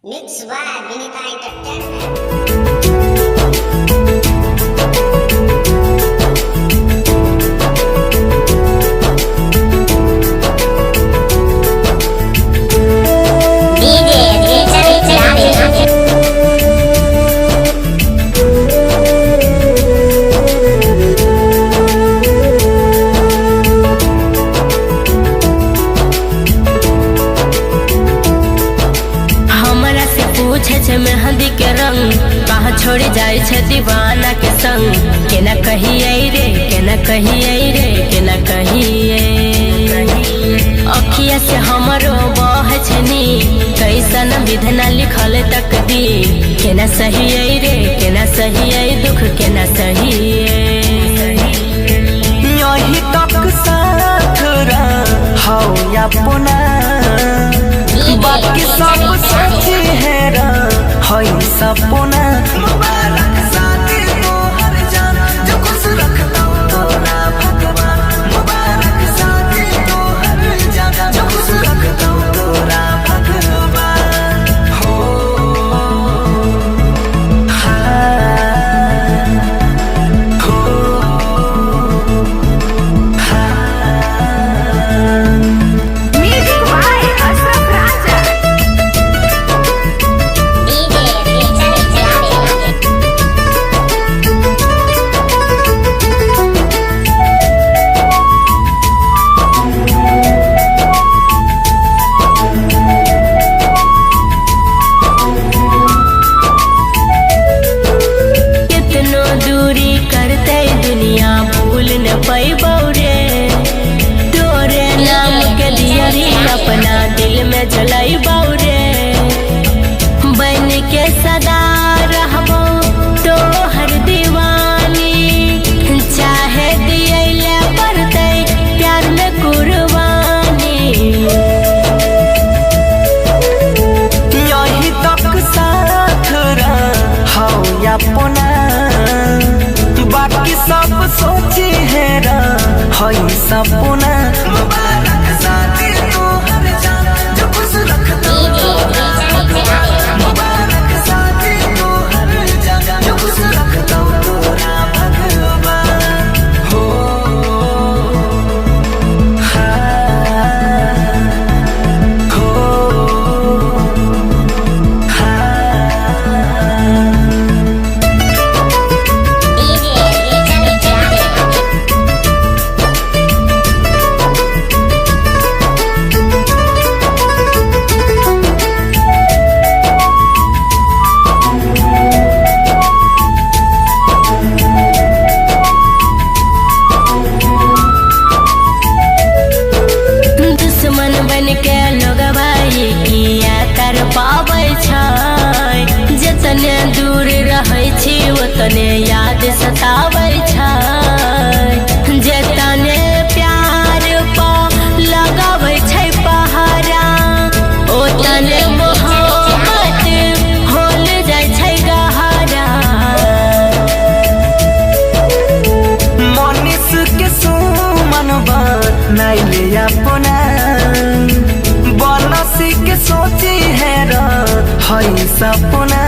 Mix by Vinita Entertainment. मेहंदी के रंग कहाँ छोड़ जाए छे दीवाना के संग केना कहिए रे केना कहिए रे केना कहिए अखिया से हमरो बह छनी कैसन विधना लिखल तकदीर केना सहिए रे केना सहिए दुख केना सहिए यही तक साथ रहो या पुना बाकी सब सोची है हई सपना मुबारक शादी तोहर जान जो खुश रखता तोरा भगवान मुबारक शादी तोहर जान जो खुश रखता तोरा भगवान हो अपना दिल में जलाई बाउरे बन के सदा रहबो तो हर दीवानी चाहे दियले पड़ते प्यार में कुर्बानी यही तक साथ रहो या पुना बाकी सब सोची है हई सपना मुबारक शादी तोहर जान जो खुश रखता तोरा भगवान मुबारक शादी तोहर जान जो खुश रखता तोरा भगवान हो जतने दूर रहे छी ओतने याद सतावे छै जतने प्यार पा लगावे छै पहाड़ा ओतने मोहब्बत होल जाय छै गहरा मनीष के सुमन बनाइले अपना बनसी के सोची है हई सपना